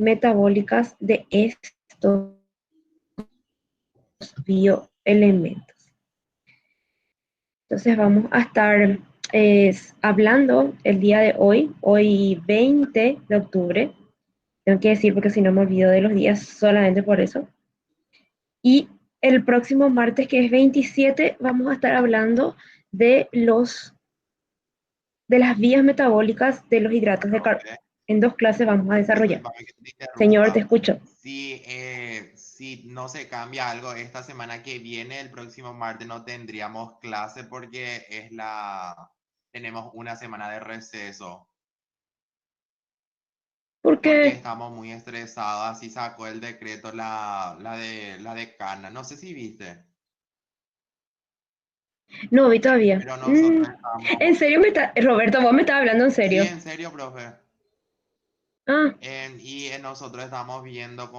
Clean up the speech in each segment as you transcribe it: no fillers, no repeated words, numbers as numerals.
metabólicas de estos bioelementos. Entonces vamos a estar hablando el día de hoy 20 de octubre, tengo que decir porque si no me olvido de los días solamente por eso. Y el próximo martes, que es 27, vamos a estar hablando de de las vías metabólicas de los hidratos de carbono. Profe, En 2 clases vamos a desarrollar. discúlpame que te Señor, te interrumpa. escucho. Si no se cambia algo esta semana que viene, el próximo martes no tendríamos clase porque tenemos una semana de receso. Porque Porque estamos muy estresados. Así sacó el decreto la decana. No sé si viste, no vi todavía. pero nosotros ¿En estamos. serio Roberto, vos me estás hablando en Sí, serio? en serio, profe. Ah, Nosotros estamos viendo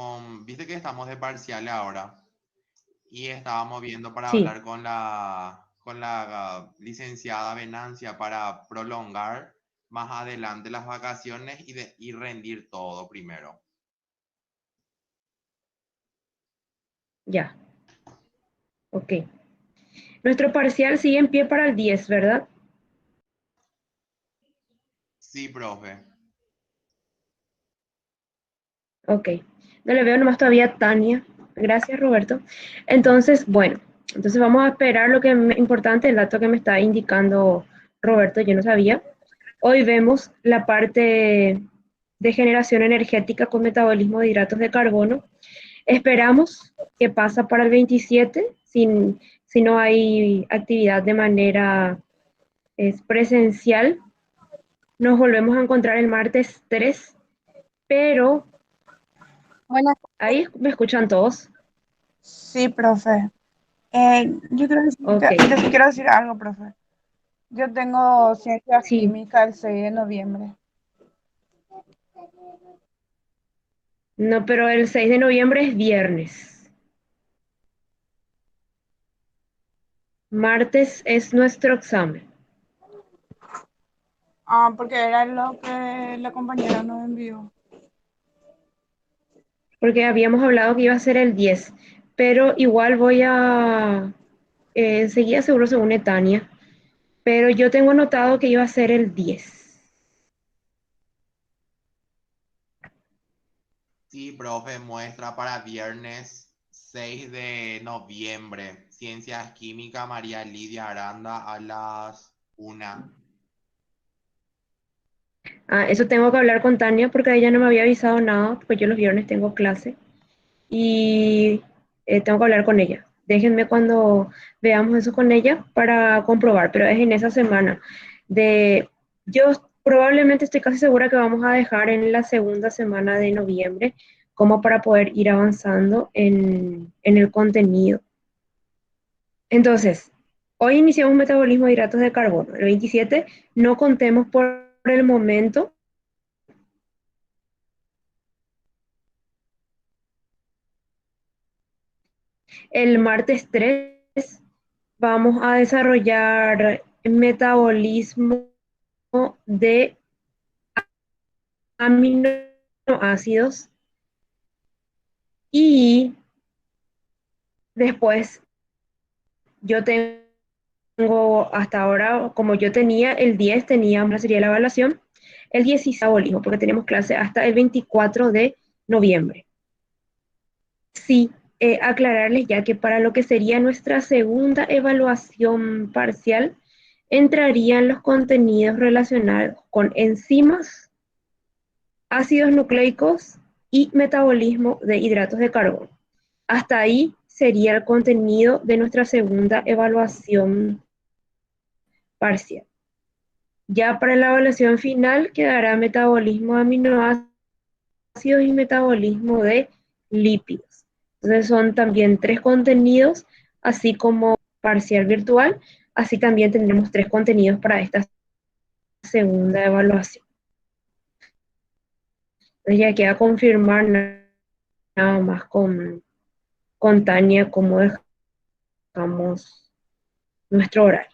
viste que estamos de parciales ahora y estábamos viendo para sí, hablar con la licenciada Venancia para prolongar más adelante las vacaciones y rendir todo primero. ya, ok. Nuestro parcial sigue en pie para el 10, ¿verdad? Sí, profe. Ok. No le veo nomás todavía a Tania. Gracias, Roberto. Entonces, bueno, entonces vamos a esperar lo que es importante, el dato que me está indicando Roberto, yo no sabía. Hoy vemos la parte de generación energética con metabolismo de hidratos de carbono. Esperamos que pasa para el 27, si no hay actividad de manera presencial. Nos volvemos a encontrar el martes 3, pero Buenas, ahí me escuchan todos. sí, profe. Ok, Yo sí quiero decir algo, profe. Yo tengo ciencias sí. químicas el 6 de noviembre. No, pero el 6 de noviembre es viernes. Martes es nuestro examen. Ah, porque era lo que la compañera nos envió. Porque habíamos hablado que iba a ser el 10, pero igual voy a, enseguida seguro se une Tania, pero yo tengo notado que iba a ser el 10. Sí, profe, muestra para viernes 6 de noviembre. Ciencias Química, María Lidia Aranda a las 1. Ah, eso tengo que hablar con Tania porque ella no me había avisado nada, porque yo los viernes tengo clase y tengo que hablar con ella. Déjenme cuando veamos eso con ella para comprobar, pero es en esa semana. De, yo probablemente estoy casi segura que vamos a dejar en la segunda semana de noviembre como para poder ir avanzando en el contenido. Entonces, hoy iniciamos metabolismo de hidratos de carbono. El 27 no contemos por el momento. El martes 3 vamos a desarrollar metabolismo de aminoácidos y después yo tengo hasta ahora, como yo tenía el 10, tenía una serie de la evaluación, el 16 metabolismo, porque tenemos clase hasta el 24 de noviembre. Sí, aclararles ya que para lo que sería nuestra segunda evaluación parcial, entrarían los contenidos relacionados con enzimas, ácidos nucleicos y metabolismo de hidratos de carbono. Hasta ahí sería el contenido de nuestra segunda evaluación parcial. Ya para la evaluación final quedará metabolismo de aminoácidos y metabolismo de lípidos. Entonces son también 3 contenidos, así como parcial virtual, así también tendremos 3 contenidos para esta segunda evaluación. Entonces ya queda confirmar nada más con Tania cómo dejamos nuestro horario.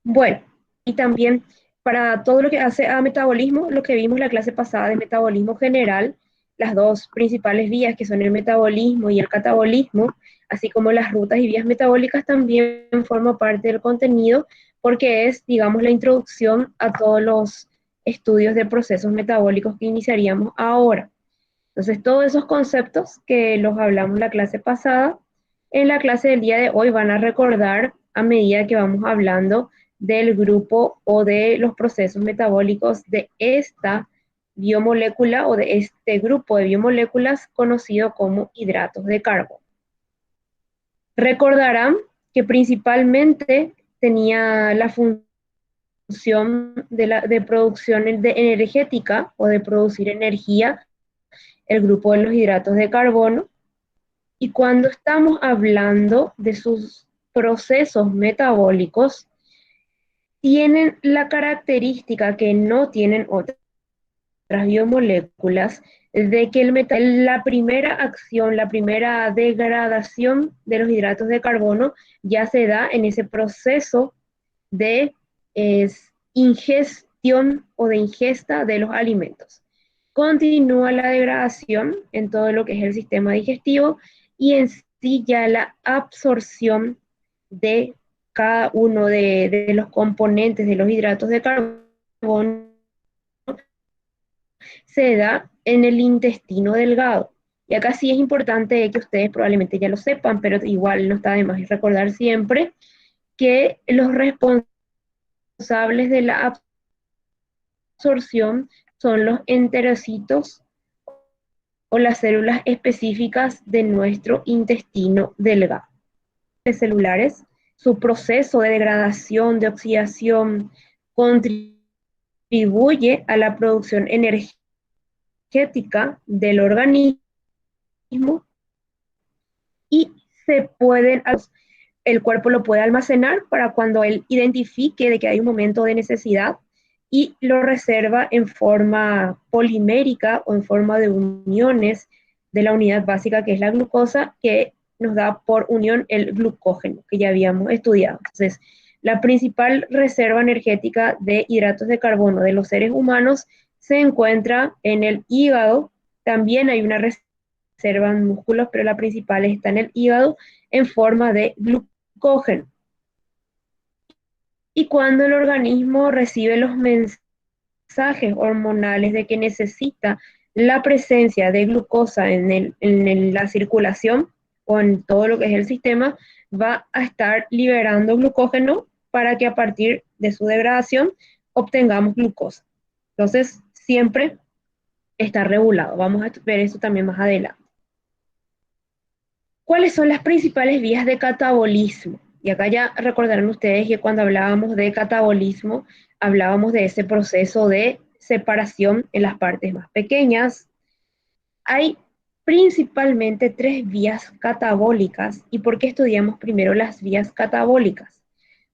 Bueno, y también para todo lo que hace a metabolismo, lo que vimos la clase pasada de metabolismo general, las dos principales vías que son el metabolismo y el catabolismo, así como las rutas y vías metabólicas también forman parte del contenido porque es, digamos, la introducción a todos los estudios de procesos metabólicos que iniciaríamos ahora. Entonces, todos esos conceptos que los hablamos en la clase pasada, en la clase del día de hoy van a recordar a medida que vamos hablando del grupo o de los procesos metabólicos de esta biomolécula o de este grupo de biomoléculas conocido como hidratos de carbono. Recordarán que principalmente tenía la función de producción energética o de producir energía el grupo de los hidratos de carbono, y cuando estamos hablando de sus procesos metabólicos, tienen la característica que no tienen otras biomoléculas, de que la primera acción, la primera degradación de los hidratos de carbono ya se da en ese proceso de ingestión o de ingesta de los alimentos. Continúa la degradación en todo lo que es el sistema digestivo y en sí ya la absorción de cada uno de los componentes de los hidratos de carbono se da en el intestino delgado. Y acá sí es importante que ustedes probablemente ya lo sepan, pero igual no está de más recordar siempre que los responsables de la absorción son los enterocitos o las células específicas de nuestro intestino delgado. Los celulares, su proceso de degradación, de oxidación, contribuye a la producción energética del organismo y el cuerpo lo puede almacenar para cuando él identifique de que hay un momento de necesidad y lo reserva en forma polimérica o en forma de uniones de la unidad básica que es la glucosa, que nos da por unión el glucógeno, que ya habíamos estudiado. Entonces, la principal reserva energética de hidratos de carbono de los seres humanos se encuentra en el hígado. También hay una reserva en músculos, pero la principal está en el hígado en forma de glucógeno. Y cuando el organismo recibe los mensajes hormonales de que necesita la presencia de glucosa en la circulación o en todo lo que es el sistema, va a estar liberando glucógeno para que a partir de su degradación obtengamos glucosa. Entonces, siempre está regulado. Vamos a ver eso también más adelante. ¿Cuáles son las principales vías de catabolismo? Y acá ya recordarán ustedes que cuando hablábamos de catabolismo, hablábamos de ese proceso de separación en las partes más pequeñas. Hay principalmente 3 vías catabólicas. ¿Y por qué estudiamos primero las vías catabólicas?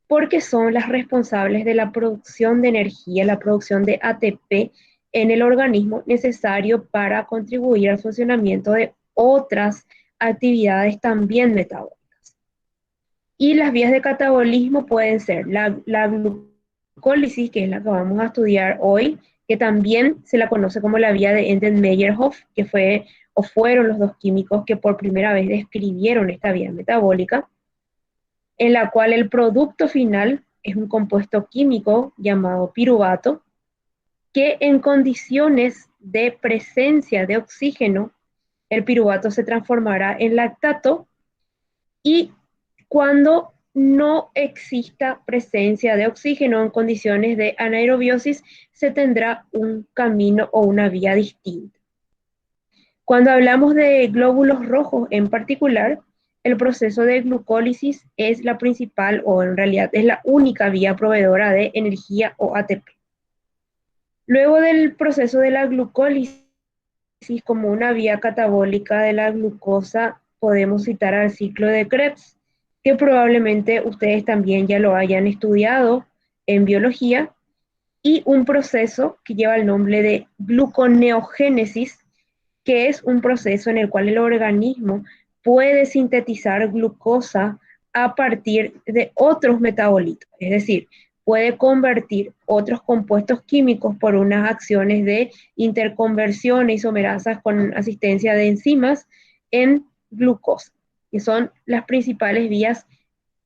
Porque son las responsables de la producción de energía, la producción de ATP en el organismo necesario para contribuir al funcionamiento de otras actividades también metabólicas. Y las vías de catabolismo pueden ser la glucólisis, que es la que vamos a estudiar hoy, que también se la conoce como la vía de Enden-Meyerhof, que fueron los dos químicos que por primera vez describieron esta vía metabólica, en la cual el producto final es un compuesto químico llamado piruvato, que en condiciones de presencia de oxígeno, el piruvato se transformará en lactato, y cuando no exista presencia de oxígeno en condiciones de anaerobiosis, se tendrá un camino o una vía distinta. Cuando hablamos de glóbulos rojos en particular, el proceso de glucólisis es la principal, o en realidad es la única vía proveedora de energía o ATP. Luego del proceso de la glucólisis como una vía catabólica de la glucosa, podemos citar al ciclo de Krebs, que probablemente ustedes también ya lo hayan estudiado en biología, y un proceso que lleva el nombre de gluconeogénesis, que es un proceso en el cual el organismo puede sintetizar glucosa a partir de otros metabolitos. Es decir, puede convertir otros compuestos químicos por unas acciones de interconversión isomerasas con asistencia de enzimas en glucosa, que son las principales vías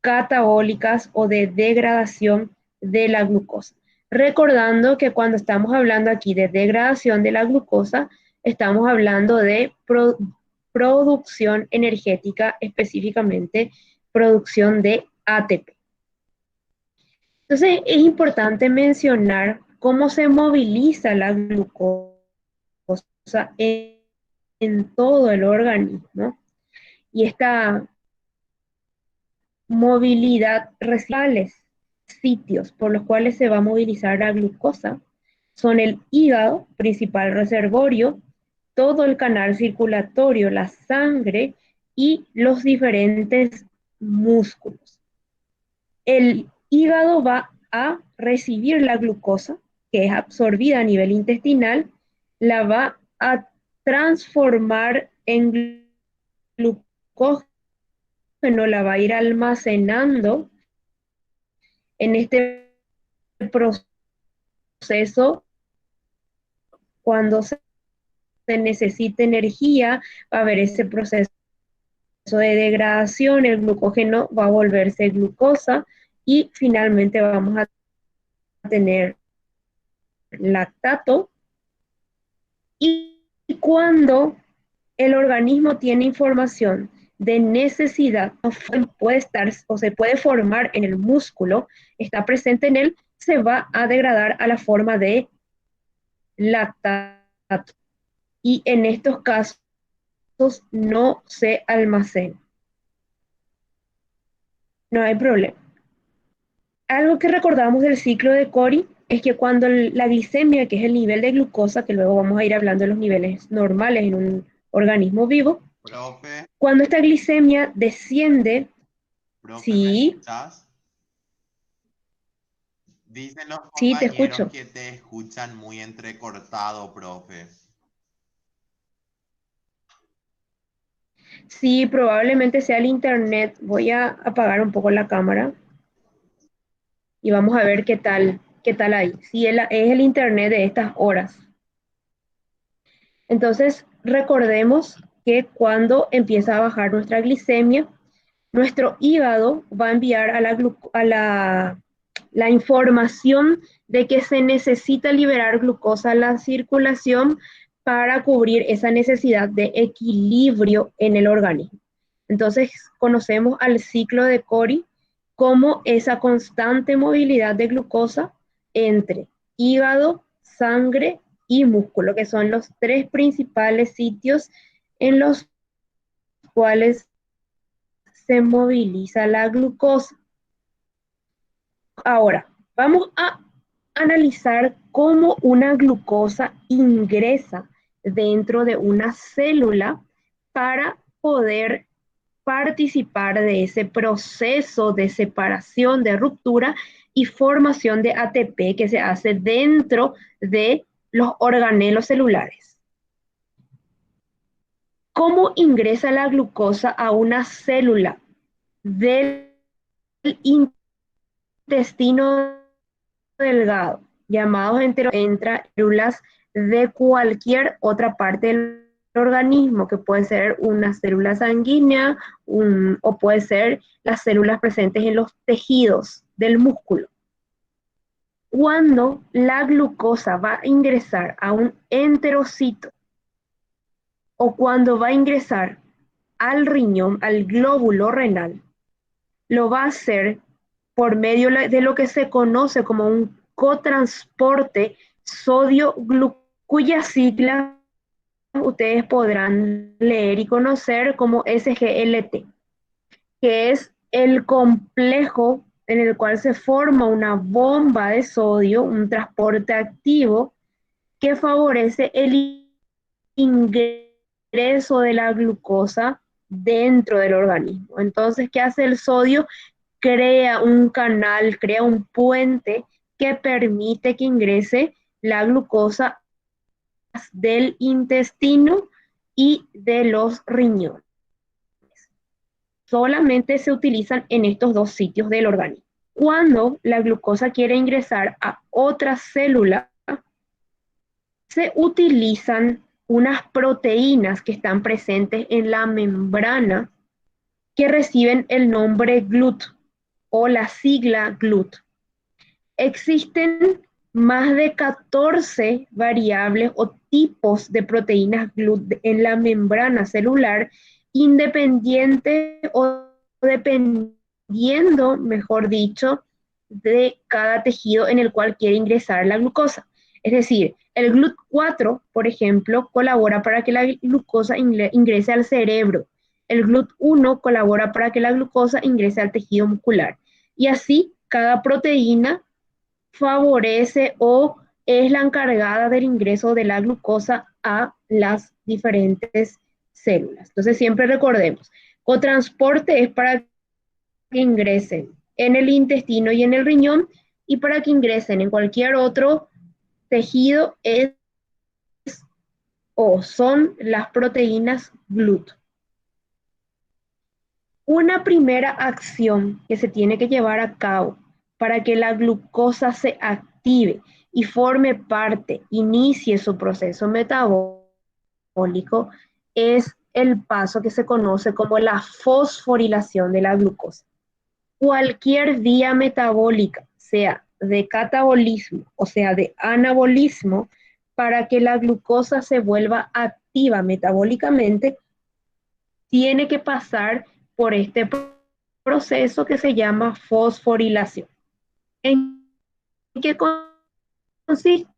catabólicas o de degradación de la glucosa. Recordando que cuando estamos hablando aquí de degradación de la glucosa, estamos hablando de producción energética, específicamente producción de ATP. Entonces, es importante mencionar cómo se moviliza la glucosa en todo el organismo. Y esta movilidad residuales, sitios por los cuales se va a movilizar la glucosa, son el hígado, principal reservorio, todo el canal circulatorio, la sangre y los diferentes músculos. El hígado va a recibir la glucosa, que es absorbida a nivel intestinal, la va a transformar en glucógeno, la va a ir almacenando en este proceso. Cuando se necesita energía, va a haber ese proceso de degradación, el glucógeno va a volverse glucosa y finalmente vamos a tener lactato. Y cuando el organismo tiene información de necesidad, puede estar o se puede formar en el músculo, está presente en él, se va a degradar a la forma de lactato. Y en estos casos no se almacena. No hay problema. Algo que recordamos del ciclo de Cori es que cuando la glicemia, que es el nivel de glucosa, que luego vamos a ir hablando de los niveles normales en un organismo vivo, Profe, cuando esta glicemia desciende, profe, ¿me sí, escuchás? Dicen los sí, te compañeros escucho. que te escuchan muy entrecortado, profe. Sí, probablemente sea el internet. Voy a apagar un poco la cámara y vamos a ver qué tal ahí. Sí, es el internet de estas horas. Entonces, recordemos que cuando empieza a bajar nuestra glicemia, nuestro hígado va a enviar la información de que se necesita liberar glucosa a la circulación para cubrir esa necesidad de equilibrio en el organismo. Entonces, conocemos al ciclo de Cori como esa constante movilidad de glucosa entre hígado, sangre y músculo, que son los tres principales sitios en los cuales se moviliza la glucosa. Ahora, vamos a analizar cómo una glucosa ingresa dentro de una célula para poder participar de ese proceso de separación, de ruptura y formación de ATP que se hace dentro de los organelos celulares. ¿Cómo ingresa la glucosa a una célula del intestino delgado, llamados entra células de cualquier otra parte del organismo, que puede ser una célula sanguínea o puede ser las células presentes en los tejidos del músculo? Cuando la glucosa va a ingresar a un enterocito o cuando va a ingresar al riñón, al glóbulo renal, lo va a hacer por medio de lo que se conoce como un cotransporte sodio-glucosa, cuya sigla ustedes podrán leer y conocer como SGLT, que es el complejo en el cual se forma una bomba de sodio, un transporte activo que favorece el ingreso de la glucosa dentro del organismo. Entonces, ¿qué hace el sodio? Crea un canal, crea un puente que permite que ingrese la glucosa del intestino y de los riñones. Solamente se utilizan en estos dos sitios del organismo. Cuando la glucosa quiere ingresar a otra célula, se utilizan unas proteínas que están presentes en la membrana que reciben el nombre GLUT o la sigla GLUT. Existen más de 14 variables o tipos de proteínas GLUT en la membrana celular, independiente o dependiendo, mejor dicho, de cada tejido en el cual quiere ingresar la glucosa. Es decir, el GLUT4, por ejemplo, colabora para que la glucosa ingrese al cerebro. El GLUT1 colabora para que la glucosa ingrese al tejido muscular. Y así, cada proteína favorece o es la encargada del ingreso de la glucosa a las diferentes células. Entonces, siempre recordemos, cotransporte es para que ingresen en el intestino y en el riñón, y para que ingresen en cualquier otro tejido es o son las proteínas GLUT. Una primera acción que se tiene que llevar a cabo para que la glucosa se active y forme parte, inicie su proceso metabólico, es el paso que se conoce como la fosforilación de la glucosa. Cualquier vía metabólica, sea de catabolismo o sea de anabolismo, para que la glucosa se vuelva activa metabólicamente, tiene que pasar por este proceso que se llama fosforilación. ¿En qué consiste?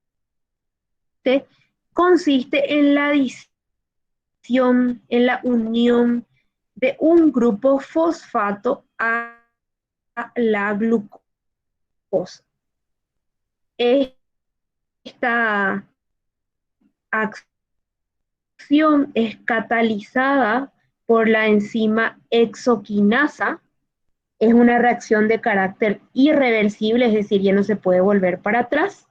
Consiste en la adición, en la unión de un grupo fosfato a la glucosa. Esta acción es catalizada por la enzima hexoquinasa. Es una reacción de carácter irreversible, es decir, ya no se puede volver para atrás.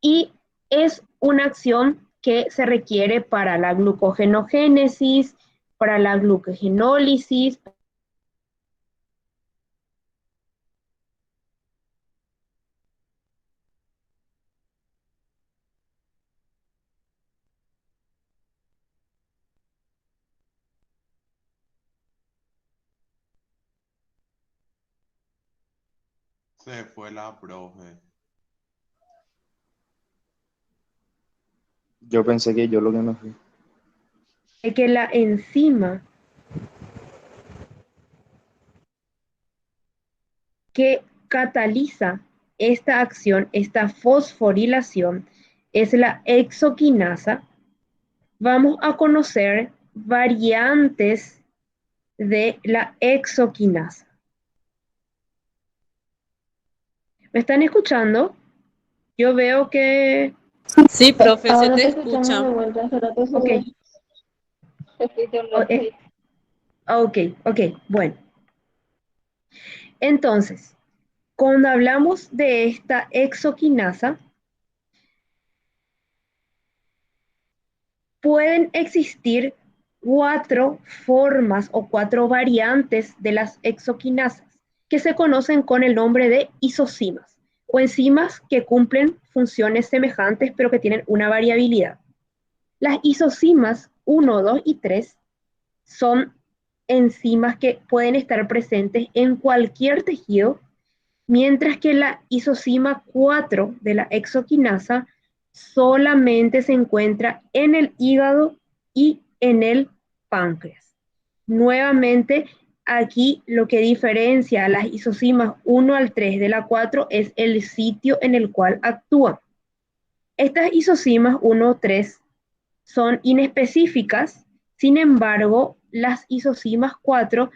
Y es una acción que se requiere para la glucogenogénesis, para la glucogenólisis. Se fue la profe. Yo pensé que yo lo que me fui. De que la enzima que cataliza esta acción, esta fosforilación, es la hexoquinasa. Vamos a conocer variantes de la hexoquinasa. ¿Me están escuchando? Yo veo que... Sí, profe, se Ahora te te escuchamos de escucha. vuelta, hace rato Ok, se escucha un ratito. ok, bueno. Entonces, cuando hablamos de esta hexoquinasa, pueden existir 4 formas o 4 variantes de las hexoquinasas que se conocen con el nombre de isocimas o enzimas que cumplen funciones semejantes pero que tienen una variabilidad. Las isocimas 1, 2 y 3 son enzimas que pueden estar presentes en cualquier tejido, mientras que la isocima 4 de la hexoquinasa solamente se encuentra en el hígado y en el páncreas. Nuevamente, aquí lo que diferencia a las isocimas 1 al 3 de la 4 es el sitio en el cual actúan. Estas isocimas 1, 3 son inespecíficas, sin embargo, las isocimas 4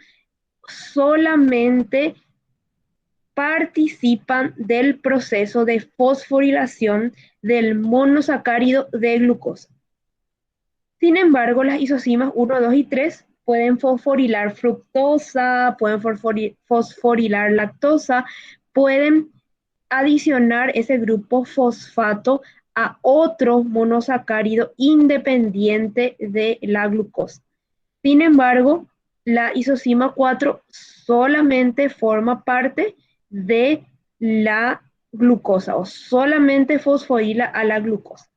solamente participan del proceso de fosforilación del monosacárido de glucosa. Sin embargo, las isocimas 1, 2 y 3 pueden fosforilar fructosa, pueden fosforilar lactosa, pueden adicionar ese grupo fosfato a otro monosacárido independiente de la glucosa. Sin embargo, la isocima 4 solamente forma parte de la glucosa o solamente fosforila a la glucosa.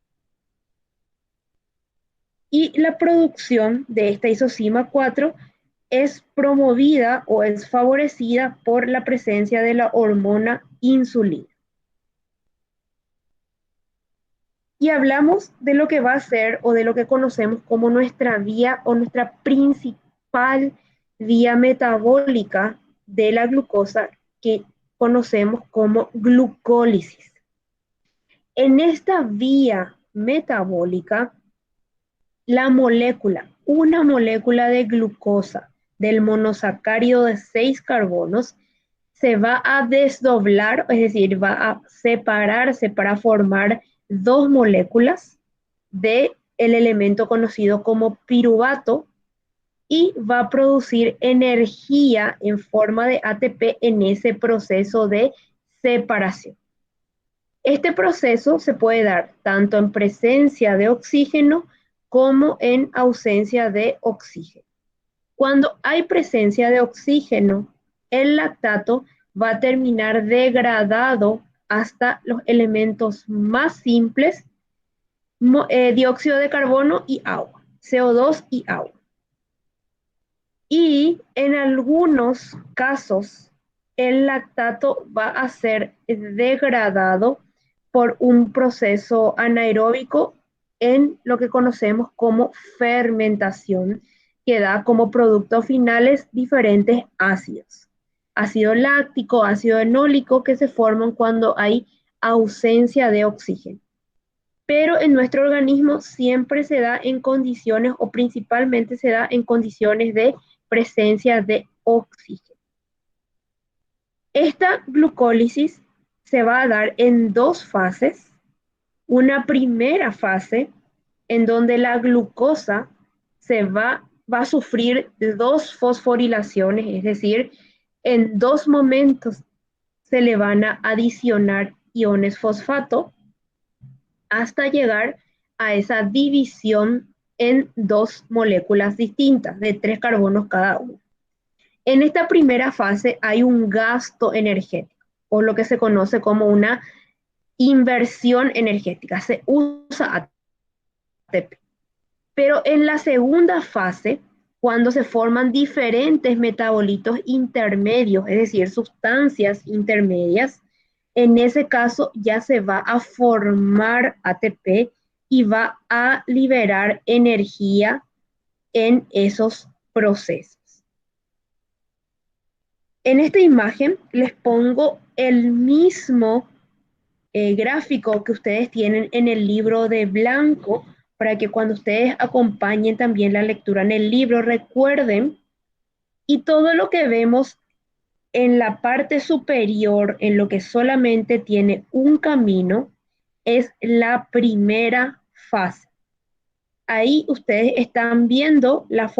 Y la producción de esta isocima 4 es promovida o es favorecida por la presencia de la hormona insulina. Y hablamos de lo que va a ser o de lo que conocemos como nuestra vía o nuestra principal vía metabólica de la glucosa, que conocemos como glucólisis. En esta vía metabólica, una molécula de glucosa del monosacárido de 6 carbonos se va a desdoblar, es decir, va a separarse para formar dos moléculas del elemento conocido como piruvato y va a producir energía en forma de ATP en ese proceso de separación. Este proceso se puede dar tanto en presencia de oxígeno como en ausencia de oxígeno. Cuando hay presencia de oxígeno, el lactato va a terminar degradado hasta los elementos más simples, dióxido de carbono y agua, CO2 y agua. Y en algunos casos, el lactato va a ser degradado por un proceso anaeróbico en lo que conocemos como fermentación, que da como productos finales diferentes ácidos. Ácido láctico, ácido enólico, que se forman cuando hay ausencia de oxígeno. Pero en nuestro organismo siempre se da en condiciones, o principalmente se da en condiciones de presencia de oxígeno. Esta glucólisis se va a dar en dos fases. Una primera fase en donde la glucosa va a sufrir dos fosforilaciones, es decir, en dos momentos se le van a adicionar iones fosfato hasta llegar a esa división en dos moléculas distintas de 3 carbonos cada uno. En esta primera fase hay un gasto energético, o lo que se conoce como una inversión energética. Se usa ATP. Pero en la segunda fase, cuando se forman diferentes metabolitos intermedios, es decir, sustancias intermedias, en ese caso ya se va a formar ATP y va a liberar energía en esos procesos. En esta imagen les pongo el mismo gráfico que ustedes tienen en el libro de blanco para que cuando ustedes acompañen también la lectura en el libro recuerden, y todo lo que vemos en la parte superior, en lo que solamente tiene un camino, es la primera fase. Ahí ustedes están viendo la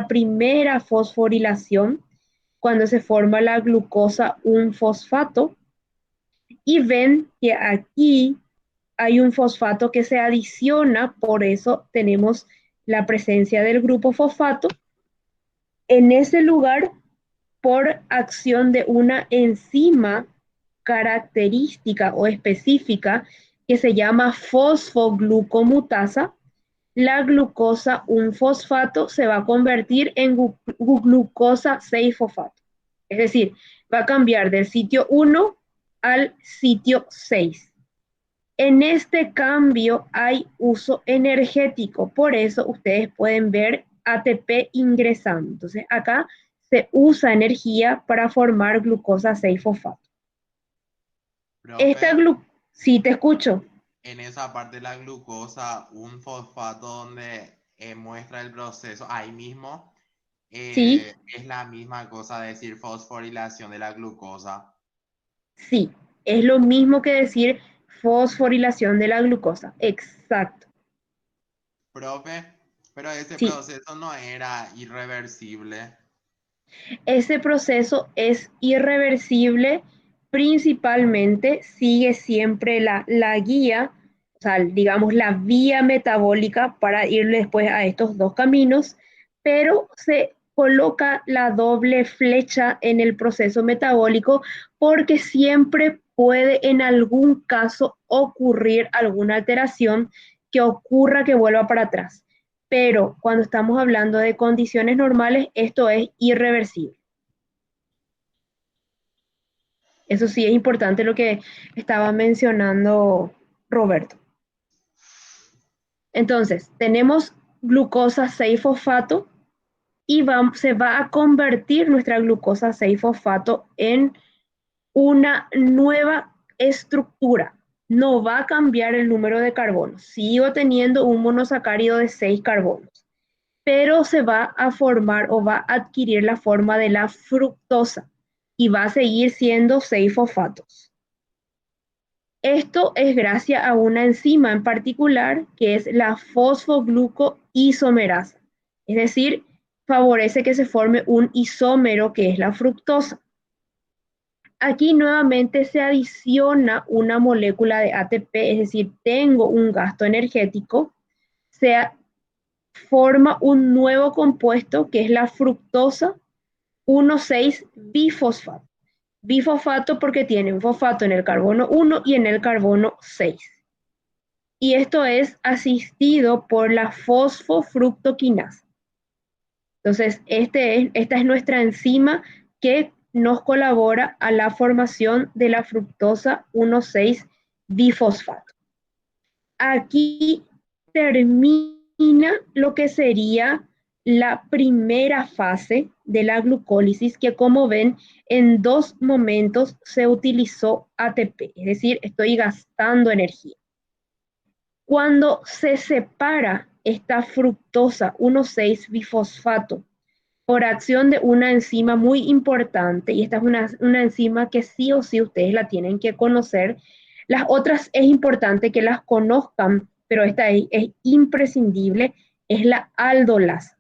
primera fosforilación, cuando se forma la glucosa un fosfato, y ven que aquí hay un fosfato que se adiciona, por eso tenemos la presencia del grupo fosfato en ese lugar por acción de una enzima característica o específica que se llama fosfoglucomutasa. La glucosa un fosfato se va a convertir en glucosa 6-fosfato. Es decir, va a cambiar del sitio 1 al sitio 6. En este cambio hay uso energético, por eso ustedes pueden ver ATP ingresando. Entonces acá se usa energía para formar glucosa 6-fosfato. Profe, Sí, te escucho. en esa parte de la glucosa, un fosfato donde muestra el proceso, ahí mismo Sí, es la misma cosa de decir fosforilación de la glucosa. sí, es lo mismo que decir fosforilación de la glucosa. Exacto. Profe, pero ese Sí, proceso no era irreversible. ese proceso es irreversible, principalmente sigue siempre la guía, o sea, digamos la vía metabólica para ir después a estos dos caminos, pero se coloca la doble flecha en el proceso metabólico porque siempre puede en algún caso ocurrir alguna alteración que ocurra que vuelva para atrás. Pero cuando estamos hablando de condiciones normales, esto es irreversible. Eso sí es importante lo que estaba mencionando Roberto. Entonces, tenemos glucosa 6-fosfato y se va a convertir nuestra glucosa 6-fosfato en una nueva estructura. No va a cambiar el número de carbonos. Sigo teniendo un monosacárido de 6 carbonos, pero se va a formar o va a adquirir la forma de la fructosa y va a seguir siendo 6 fosfatos. Esto es gracias a una enzima en particular que es la fosfoglucoisomerasa. Es decir, favorece que se forme un isómero que es la fructosa. Aquí nuevamente se adiciona una molécula de ATP, es decir, tengo un gasto energético, se forma un nuevo compuesto que es la fructosa 1,6-bifosfato. Bifosfato porque tiene un fosfato en el carbono 1 y en el carbono 6. Y esto es asistido por la fosfofructoquinasa. Entonces, esta es nuestra enzima que nos colabora a la formación de la fructosa 1,6-bifosfato. Aquí termina lo que sería la primera fase de la glucólisis, que como ven, en 2 momentos se utilizó ATP, es decir, estoy gastando energía. Cuando se separa esta fructosa 1,6-bifosfato por acción de una enzima muy importante, y esta es una enzima que sí o sí ustedes la tienen que conocer. Las otras es importante que las conozcan, pero esta es imprescindible, es la aldolasa.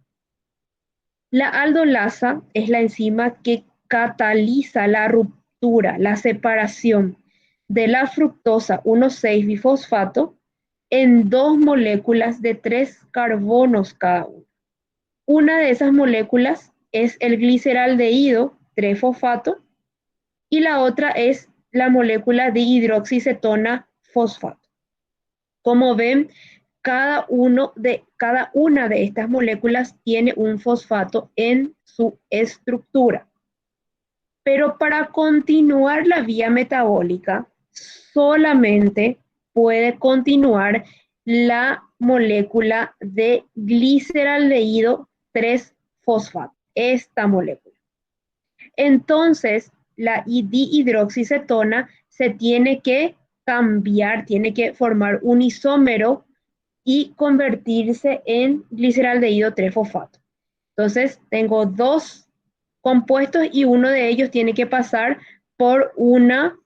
La aldolasa es la enzima que cataliza la ruptura, la separación de la fructosa 1,6-bifosfato en 2 moléculas de 3 carbonos cada una. Una de esas moléculas es el gliceraldehído 3-fosfato y la otra es la molécula de hidroxicetona fosfato. Como ven, cada una de estas moléculas tiene un fosfato en su estructura. Pero para continuar la vía metabólica, solamente puede continuar la molécula de gliceraldehído 3-fosfato, esta molécula. Entonces, la dihidroxicetona se tiene que cambiar, tiene que formar un isómero y convertirse en gliceraldehído 3-fosfato. Entonces, tengo 2 compuestos y uno de ellos tiene que pasar por una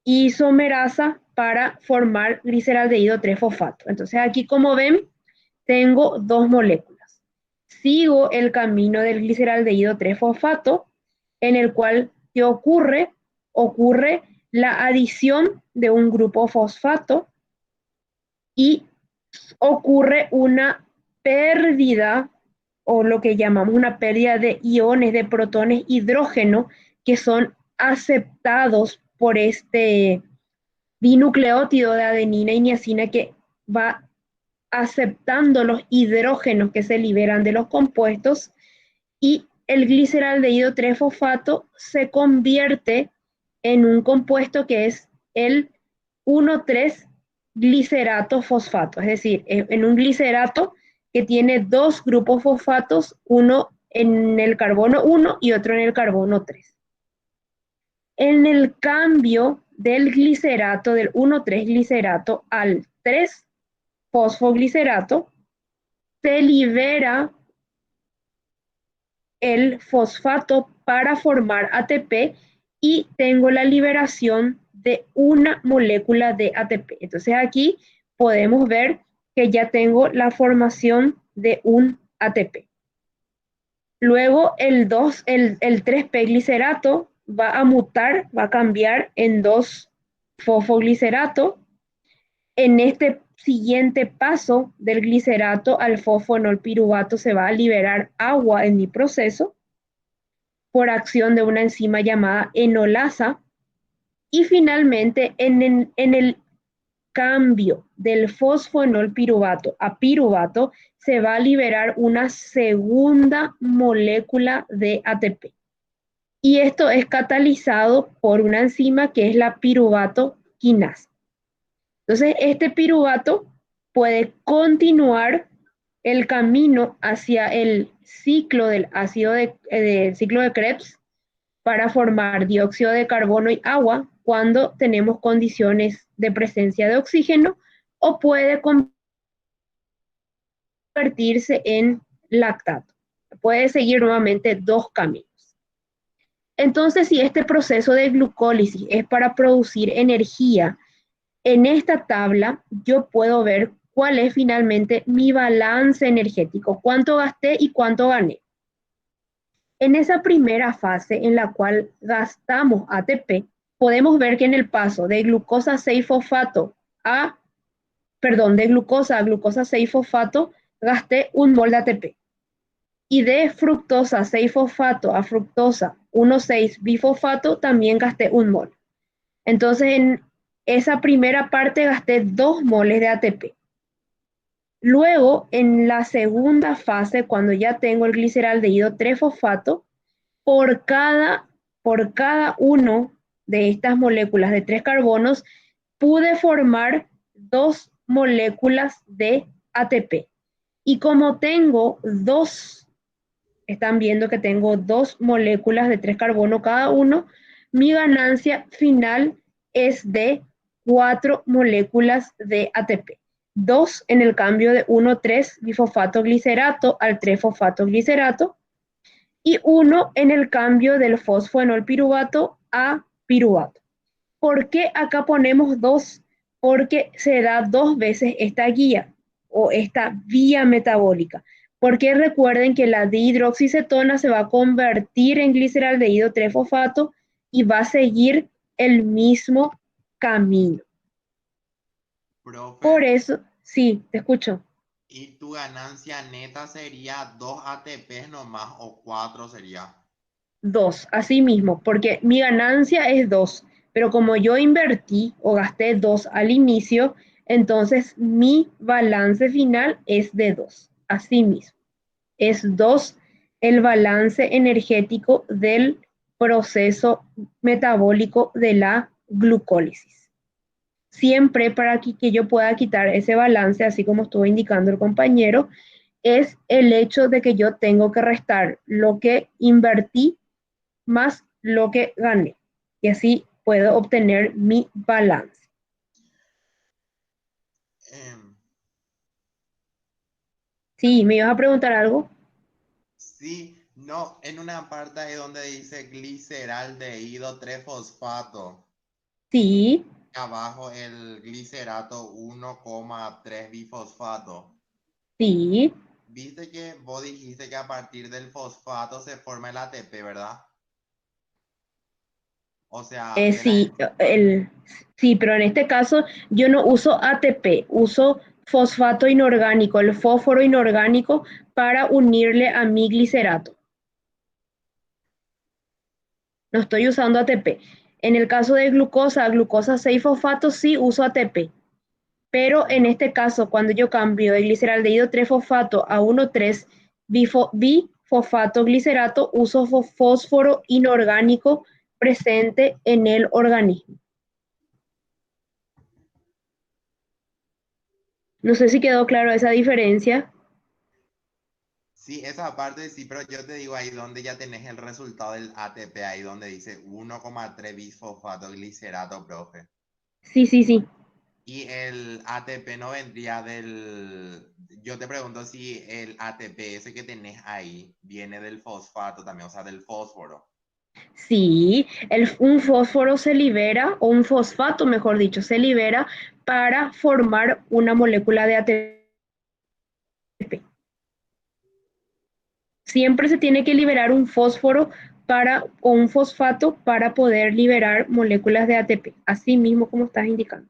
isomerasa para formar gliceraldehído 3-fosfato. Entonces, aquí como ven, tengo 2 moléculas. Sigo el camino del gliceraldehído 3-fosfato, en el cual, ¿qué ocurre? Ocurre la adición de un grupo fosfato y ocurre una pérdida o lo que llamamos una pérdida de iones, de protones hidrógeno, que son aceptados por este dinucleótido de adenina y niacina que va aceptando los hidrógenos que se liberan de los compuestos y el gliceraldehído 3-fosfato se convierte en un compuesto que es el 1,3-glicerato fosfato, es decir, en un glicerato que tiene 2 grupos fosfatos, uno en el carbono 1 y otro en el carbono 3. En el cambio del glicerato, del 1,3-glicerato al 3-fosfoglicerato, se libera el fosfato para formar ATP y tengo la liberación de una molécula de ATP. Entonces aquí podemos ver que ya tengo la formación de un ATP. Luego el 3-P-glicerato va a mutar, va a cambiar en 2-fosfoglicerato. En este siguiente paso del glicerato al fosfonolpiruvato se va a liberar agua en mi proceso por acción de una enzima llamada enolasa. Y finalmente, en el cambio del fosfonolpiruvato a piruvato, se va a liberar una segunda molécula de ATP. Y esto es catalizado por una enzima que es la piruvato quinasa. Entonces, este piruvato puede continuar el camino hacia el ciclo del ácido del ciclo de Krebs para formar dióxido de carbono y agua cuando tenemos condiciones de presencia de oxígeno, o puede convertirse en lactato. Puede seguir nuevamente dos caminos. Entonces, si este proceso de glucólisis es para producir energía, en esta tabla yo puedo ver cuál es finalmente mi balance energético, cuánto gasté y cuánto gané. En esa primera fase en la cual gastamos ATP, podemos ver que en el paso de glucosa 6-fosfato de glucosa a glucosa 6-fosfato, gasté 1 mol de ATP. Y de fructosa 6-fosfato a fructosa 1,6-bifosfato también gasté 1 mol. Entonces, en esa primera parte gasté 2 moles de ATP. Luego, en la segunda fase, cuando ya tengo el gliceraldehído 3-fosfato, por cada uno de estas moléculas de 3 carbonos, pude formar 2 moléculas de ATP. Y como tengo están viendo que tengo 2 moléculas de 3 carbonos cada uno, mi ganancia final es de 4 moléculas de ATP. 2 en el cambio de 1,3-bifosfato glicerato al 3-fosfato glicerato, y 1 en el cambio del fosfoenolpiruvato a piruvato. ¿Por qué acá ponemos 2? Porque se da 2 veces esta guía o esta vía metabólica. Porque recuerden que la dihidroxicetona se va a convertir en gliceraldehído 3-fosfato y va a seguir el mismo camino. Profe, Por eso, sí, te escucho. ¿y tu ganancia neta sería 2 ATPs nomás o 4 sería? 2, así mismo, porque mi ganancia es 2, pero como yo invertí o gasté 2 al inicio, entonces mi balance final es de 2, así mismo. Es 2 el balance energético del proceso metabólico de la glucólisis. Siempre para que yo pueda quitar ese balance, así como estuvo indicando el compañero, es el hecho de que yo tengo que restar lo que invertí más lo que gané. Y así puedo obtener mi balance. Em, Sí, ¿me ibas a preguntar algo? sí, no, en una parte ahí donde dice gliceraldehído 3-fosfato, Sí, abajo el glicerato 1,3-bifosfato. sí. Viste que vos dijiste que a partir del fosfato se forma el ATP, ¿verdad? O sea, de la... Sí, sí, pero en este caso yo no uso ATP, uso fosfato inorgánico, el fósforo inorgánico para unirle a mi glicerato. No estoy usando ATP. En el caso de glucosa 6-fosfato sí uso ATP. Pero en este caso, cuando yo cambio de gliceraldehído 3-fosfato a 1,3-bifosfato glicerato, uso fósforo inorgánico presente en el organismo. No sé si quedó claro esa diferencia. Sí, esa parte sí, pero yo te digo ahí donde ya tenés el resultado del ATP, ahí donde dice 1,3-bisfosfato glicerato, profe. Sí, sí, sí. Y el ATP no vendría del... Yo te pregunto si el ATP ese que tenés ahí viene del fosfato también, o sea, del fósforo. Sí, un fósforo se libera, o un fosfato, mejor dicho, se libera para formar una molécula de ATP. Siempre se tiene que liberar un fósforo o un fosfato para poder liberar moléculas de ATP, así mismo como estás indicando.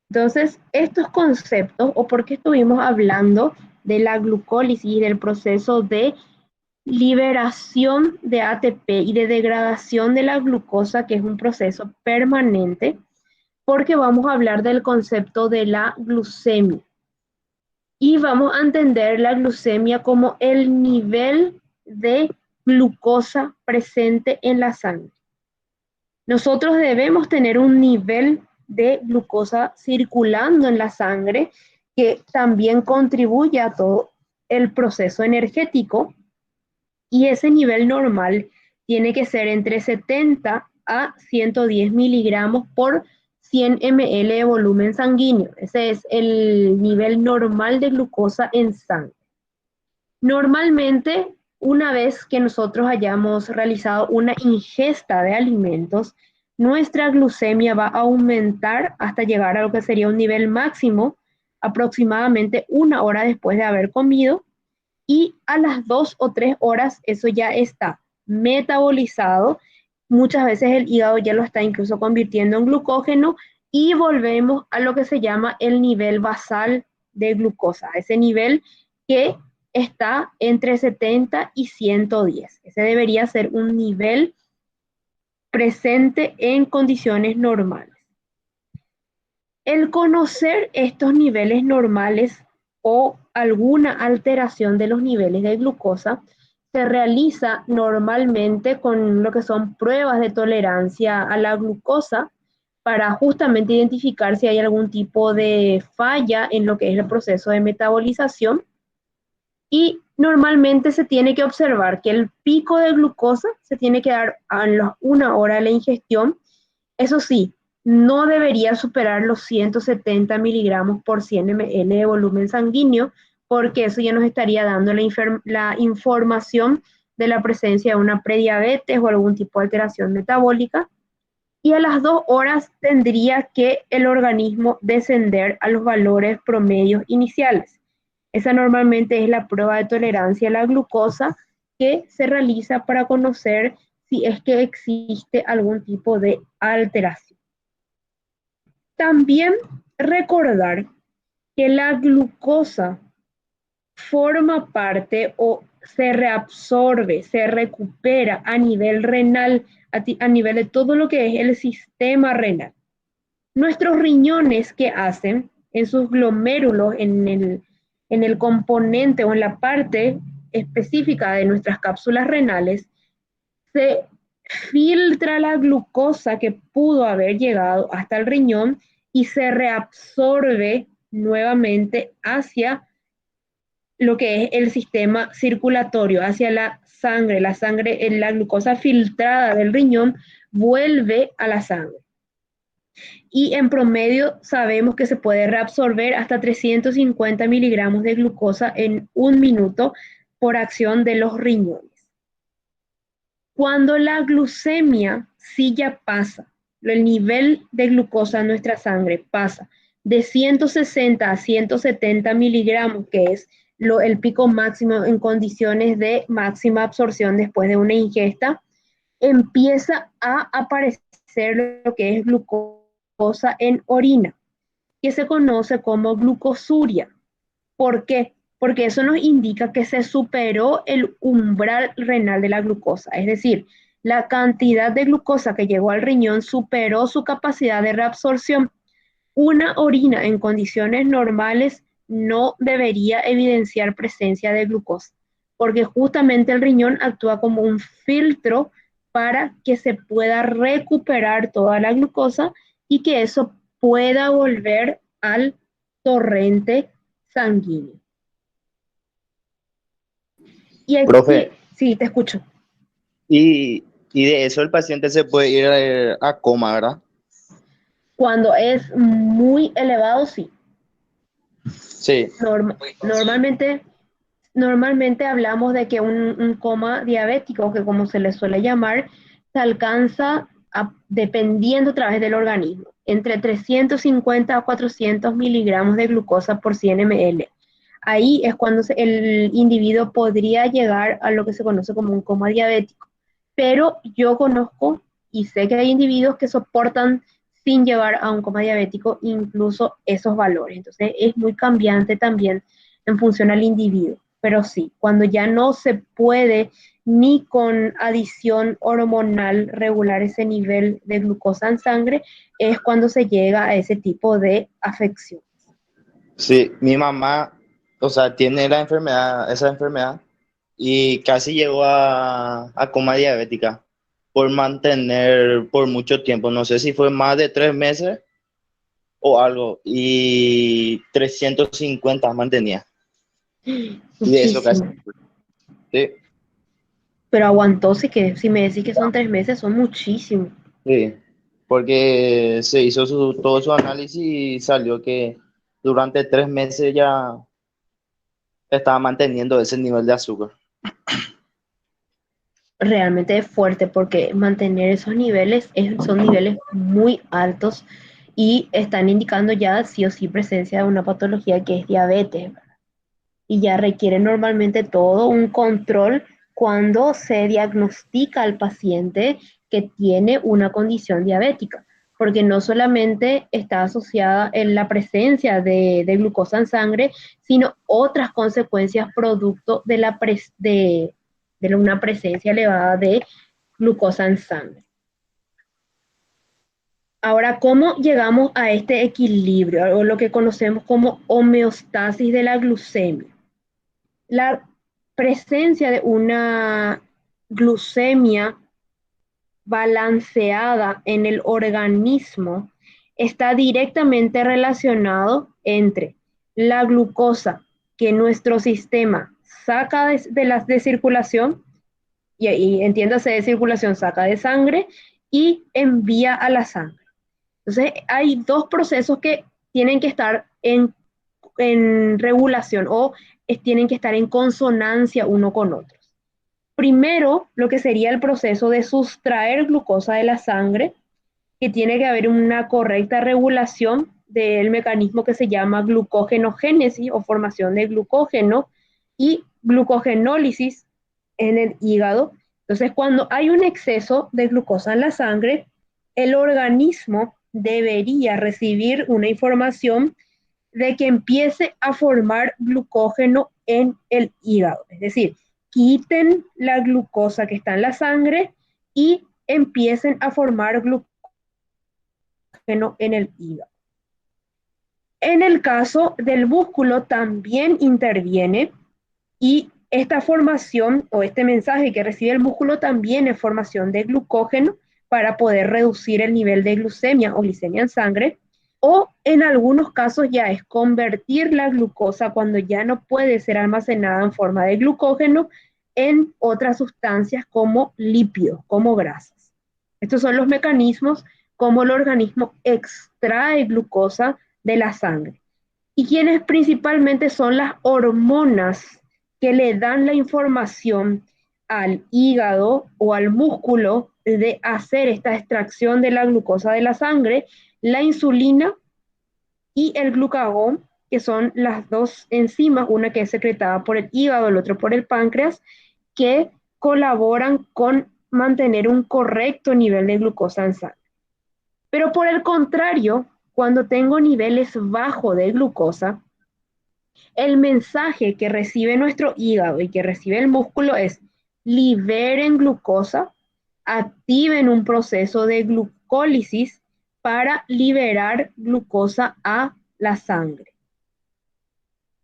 Entonces, estos conceptos, o por qué estuvimos hablando de la glucólisis, del proceso de liberación de ATP y de degradación de la glucosa, que es un proceso permanente, porque vamos a hablar del concepto de la glucemia. Y vamos a entender la glucemia como el nivel de glucosa presente en la sangre. Nosotros debemos tener un nivel de glucosa circulando en la sangre que también contribuye a todo el proceso energético, y ese nivel normal tiene que ser entre 70 a 110 miligramos por 100 ml de volumen sanguíneo. Ese es el nivel normal de glucosa en sangre. Normalmente, una vez que nosotros hayamos realizado una ingesta de alimentos, nuestra glucemia va a aumentar hasta llegar a lo que sería un nivel máximo aproximadamente 1 hora después de haber comido, y a las 2 o 3 horas eso ya está metabolizado. Muchas veces el hígado ya lo está incluso convirtiendo en glucógeno y volvemos a lo que se llama el nivel basal de glucosa, ese nivel que está entre 70 y 110. Ese debería ser un nivel presente en condiciones normales. El conocer estos niveles normales o alguna alteración de los niveles de glucosa se realiza normalmente con lo que son pruebas de tolerancia a la glucosa para justamente identificar si hay algún tipo de falla en lo que es el proceso de metabolización. Y normalmente se tiene que observar que el pico de glucosa se tiene que dar a las 1 hora de la ingestión. Eso sí, no debería superar los 170 miligramos por 100 ml de volumen sanguíneo, porque eso ya nos estaría dando la información de la presencia de una prediabetes o algún tipo de alteración metabólica. Y a las 2 horas tendría que el organismo descender a los valores promedios iniciales. Esa normalmente es la prueba de tolerancia a la glucosa que se realiza para conocer si es que existe algún tipo de alteración. También recordar que la glucosa forma parte o se reabsorbe, se recupera a nivel renal, a nivel de todo lo que es el sistema renal. Nuestros riñones, ¿qué hacen? En sus glomérulos, en el componente o en la parte específica de nuestras cápsulas renales, se filtra la glucosa que pudo haber llegado hasta el riñón y se reabsorbe nuevamente hacia lo que es el sistema circulatorio, hacia la sangre. La glucosa filtrada del riñón vuelve a la sangre. Y en promedio sabemos que se puede reabsorber hasta 350 miligramos de glucosa en 1 minuto por acción de los riñones. Cuando la glucemia sí ya pasa, el nivel de glucosa en nuestra sangre pasa de 160 a 170 miligramos, que es el pico máximo en condiciones de máxima absorción después de una ingesta, empieza a aparecer lo que es glucosa en orina, que se conoce como glucosuria. ¿Por qué? Porque eso nos indica que se superó el umbral renal de la glucosa, es decir, la cantidad de glucosa que llegó al riñón superó su capacidad de reabsorción. Una orina en condiciones normales no debería evidenciar presencia de glucosa, porque justamente el riñón actúa como un filtro para que se pueda recuperar toda la glucosa y que eso pueda volver al torrente sanguíneo. Y aquí, Profe, sí, te escucho. y de eso el paciente se puede ir a coma, ¿verdad? Cuando es muy elevado, sí. Sí. Normalmente hablamos de que un coma diabético, que como se le suele llamar, se alcanza dependiendo a través del organismo, entre 350 a 400 miligramos de glucosa por 100 ml. Ahí es cuando el individuo podría llegar a lo que se conoce como un coma diabético. Pero yo conozco y sé que hay individuos que soportan sin llevar a un coma diabético incluso esos valores. Entonces es muy cambiante también en función al individuo. Pero sí, cuando ya no se puede ni con adición hormonal regular ese nivel de glucosa en sangre, es cuando se llega a ese tipo de afección. Sí, mi mamá, o sea, tiene la enfermedad, esa enfermedad, y casi llegó a coma diabética por mantener por mucho tiempo, no sé si fue más de 3 meses o algo, y 350 mantenía, y de eso casi. Muchísimo. Sí, Pero aguantó, sí que si me decís que son 3 meses, son muchísimos. sí, porque se hizo todo su análisis y salió que durante 3 meses ya estaba manteniendo ese nivel de azúcar. Realmente es fuerte porque mantener esos niveles son niveles muy altos y están indicando ya sí o sí presencia de una patología que es diabetes, ¿verdad? Y ya requiere normalmente todo un control cuando se diagnostica al paciente que tiene una condición diabética, porque no solamente está asociada en la presencia de glucosa en sangre, sino otras consecuencias producto de una presencia elevada de glucosa en sangre. Ahora, ¿cómo llegamos a este equilibrio o lo que conocemos como homeostasis de la glucemia? La presencia de una glucemia balanceada en el organismo está directamente relacionado entre la glucosa que nuestro sistema saca de circulación, y entiéndase de circulación, saca de sangre y envía a la sangre. Entonces, hay dos procesos que tienen que estar en regulación o tienen que estar en consonancia uno con otros. Primero, lo que sería el proceso de sustraer glucosa de la sangre, que tiene que haber una correcta regulación del mecanismo que se llama glucogenogénesis o formación de glucógeno y glucogenólisis en el hígado. Entonces, cuando hay un exceso de glucosa en la sangre, el organismo debería recibir una información de que empiece a formar glucógeno en el hígado. Es decir, quiten la glucosa que está en la sangre y empiecen a formar glucógeno en el hígado. En el caso del músculo también interviene y esta formación o este mensaje que recibe el músculo también es formación de glucógeno para poder reducir el nivel de glucemia o glicemia en sangre, o en algunos casos ya es convertir la glucosa cuando ya no puede ser almacenada en forma de glucógeno en otras sustancias como lípidos, como grasas. Estos son los mecanismos como el organismo extrae glucosa de la sangre. Y quienes principalmente son las hormonas que le dan la información al hígado o al músculo de hacer esta extracción de la glucosa de la sangre, la insulina y el glucagón, que son las dos enzimas, una que es secretada por el hígado, el otro por el páncreas, que colaboran con mantener un correcto nivel de glucosa en sangre. Pero por el contrario, cuando tengo niveles bajos de glucosa, el mensaje que recibe nuestro hígado y que recibe el músculo es: liberen glucosa, activen un proceso de glucólisis para liberar glucosa a la sangre.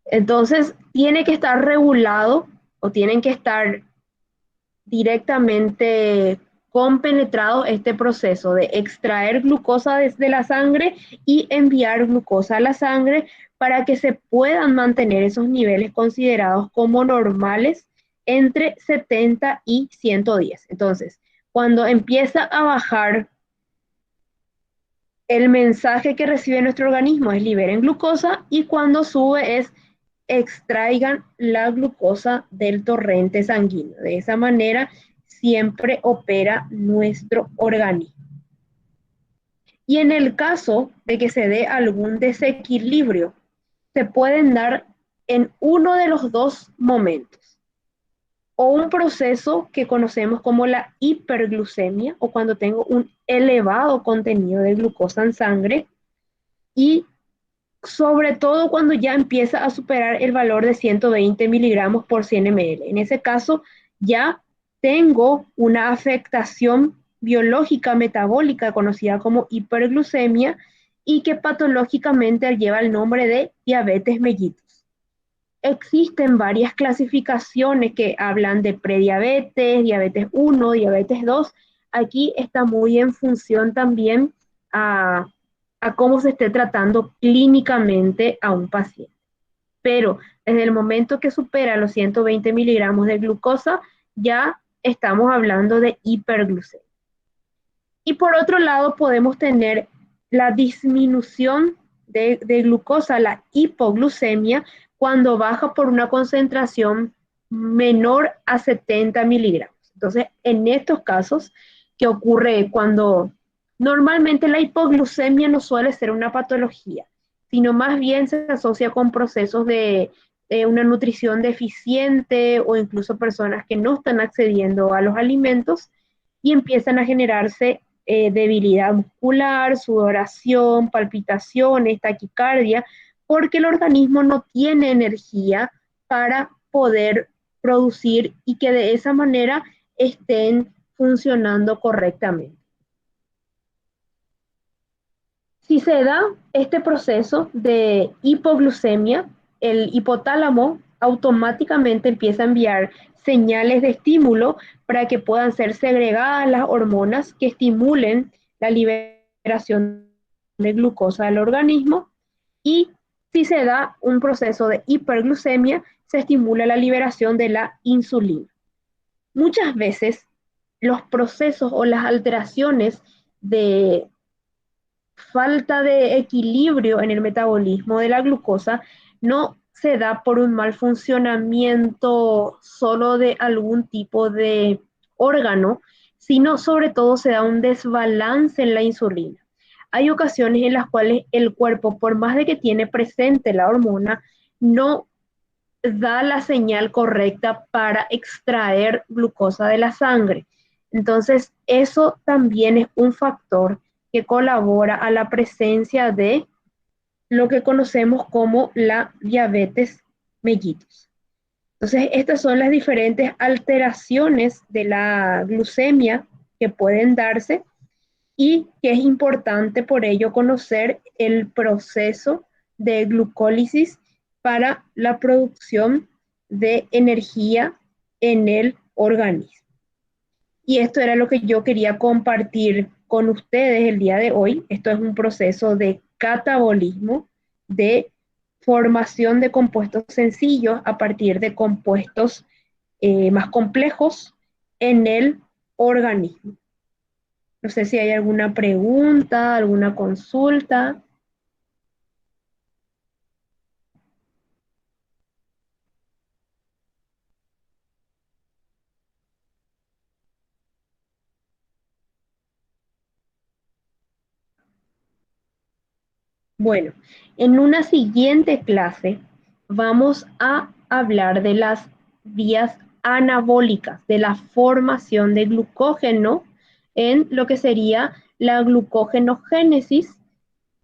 Entonces, tiene que estar regulado o tienen que estar directamente compenetrado este proceso de extraer glucosa desde la sangre y enviar glucosa a la sangre para que se puedan mantener esos niveles considerados como normales entre 70 y 110. Entonces, cuando empieza a bajar, el mensaje que recibe nuestro organismo es liberen glucosa, y cuando sube es extraigan la glucosa del torrente sanguíneo. De esa manera siempre opera nuestro organismo. Y en el caso de que se dé algún desequilibrio, se pueden dar en uno de los dos momentos: o un proceso que conocemos como la hiperglucemia, o cuando tengo un elevado contenido de glucosa en sangre y sobre todo cuando ya empieza a superar el valor de 120 miligramos por 100 ml. En ese caso, ya tengo una afectación biológica metabólica conocida como hiperglucemia y que patológicamente lleva el nombre de diabetes mellitus. Existen varias clasificaciones que hablan de prediabetes, diabetes 1, diabetes 2. Aquí está muy en función también a cómo se esté tratando clínicamente a un paciente. Pero desde el momento que supera los 120 miligramos de glucosa, ya estamos hablando de hiperglucemia. Y por otro lado, podemos tener la disminución de glucosa, la hipoglucemia, cuando baja por una concentración menor a 70 miligramos. Entonces, en estos casos, ¿qué ocurre cuando normalmente la hipoglucemia no suele ser una patología, sino más bien se asocia con procesos de una nutrición deficiente o incluso personas que no están accediendo a los alimentos y empiezan a generarse debilidad muscular, sudoración, palpitaciones, taquicardia, porque el organismo no tiene energía para poder producir y que de esa manera estén funcionando correctamente. Si se da este proceso de hipoglucemia, el hipotálamo automáticamente empieza a enviar señales de estímulo para que puedan ser segregadas las hormonas que estimulen la liberación de glucosa del organismo, y si se da un proceso de hiperglucemia, se estimula la liberación de la insulina. Muchas veces los procesos o las alteraciones de falta de equilibrio en el metabolismo de la glucosa no se da por un mal funcionamiento solo de algún tipo de órgano, sino sobre todo se da un desbalance en la insulina. Hay ocasiones en las cuales el cuerpo, por más de que tiene presente la hormona, no da la señal correcta para extraer glucosa de la sangre. Entonces, eso también es un factor que colabora a la presencia de lo que conocemos como la diabetes mellitus. Entonces, estas son las diferentes alteraciones de la glucemia que pueden darse y que es importante por ello conocer el proceso de glucólisis para la producción de energía en el organismo. Y esto era lo que yo quería compartir con ustedes el día de hoy. Esto es un proceso de catabolismo, de formación de compuestos sencillos a partir de compuestos más complejos en el organismo. No sé si hay alguna pregunta, alguna consulta. Bueno, en una siguiente clase vamos a hablar de las vías anabólicas, de la formación de glucógeno en lo que sería la glucógenogénesis,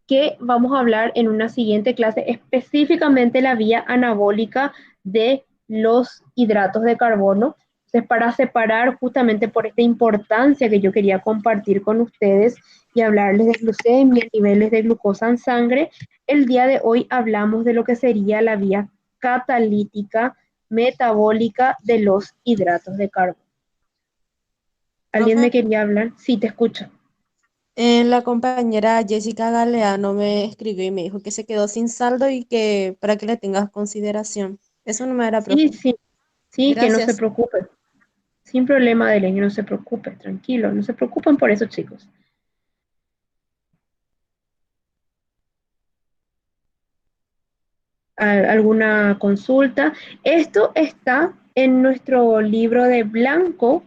que vamos a hablar en una siguiente clase, específicamente la vía anabólica de los hidratos de carbono. Entonces, para separar justamente por esta importancia que yo quería compartir con ustedes y hablarles de glucemia, niveles de glucosa en sangre, el día de hoy hablamos de lo que sería la vía catalítica metabólica de los hidratos de carbono. ¿Alguien me quería hablar? Sí, te escucho. La compañera Jessica Galeano me escribió y me dijo que se quedó sin saldo y que para que le tengas consideración. Eso no me era, profe. Sí, que no se Gracias. preocupe. Sin problema, Belén, no se preocupe, tranquilo, no se preocupen por eso, chicos. ¿Alguna consulta? Esto está en nuestro libro de blanco,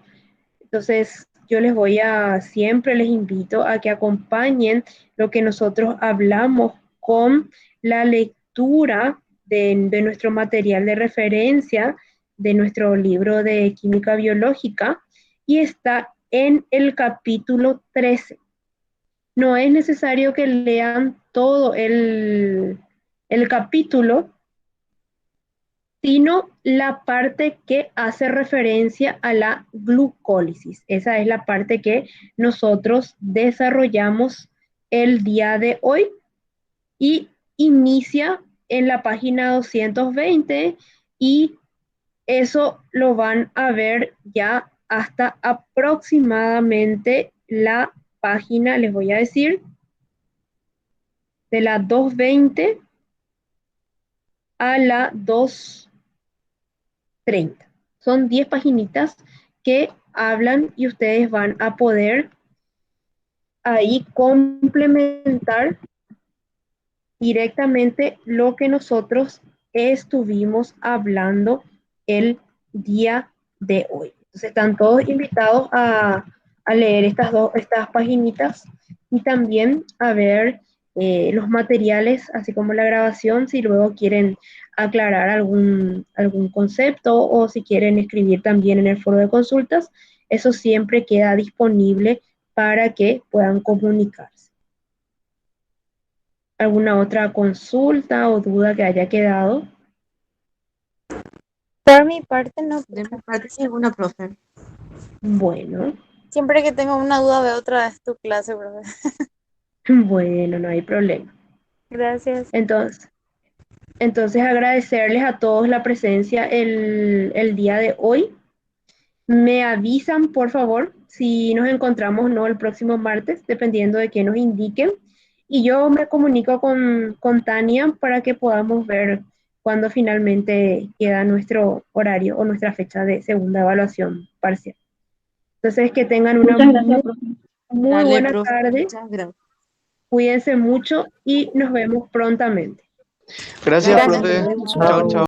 entonces yo siempre les invito a que acompañen lo que nosotros hablamos con la lectura de nuestro material de referencia, de nuestro libro de química biológica, y está en el capítulo 13. no es necesario que lean todo el capítulo, sino la parte que hace referencia a la glucólisis. Esa es la parte que nosotros desarrollamos el día de hoy y inicia en la página 220 y eso lo van a ver ya hasta aproximadamente la página, les voy a decir, de la 220 a la 230. Son 10 paginitas que hablan y ustedes van a poder ahí complementar directamente lo que nosotros estuvimos hablando el día de hoy. Entonces están todos invitados a leer estas paginitas y también a ver los materiales, así como la grabación, si luego quieren aclarar algún concepto o si quieren escribir también en el foro de consultas, eso siempre queda disponible para que puedan comunicarse. ¿Alguna otra consulta o duda que haya quedado? Por mi parte, no. De mi parte, sí, una profe. Bueno, Siempre que tengo una duda veo otra vez tu clase, profe. bueno, no hay problema. Gracias. Entonces agradecerles a todos la presencia el día de hoy. Me avisan, por favor, si nos encontramos o no el próximo martes, dependiendo de qué nos indiquen. Y yo me comunico con Tania para que podamos ver cuándo finalmente queda nuestro horario o nuestra fecha de segunda evaluación parcial. Entonces, que tengan una Muchas gracias, profe. muy Dale, buena profe, tarde, muchas gracias. cuídense mucho y nos vemos prontamente. Gracias, Gracias, profe. nos vemos. Chao, chao.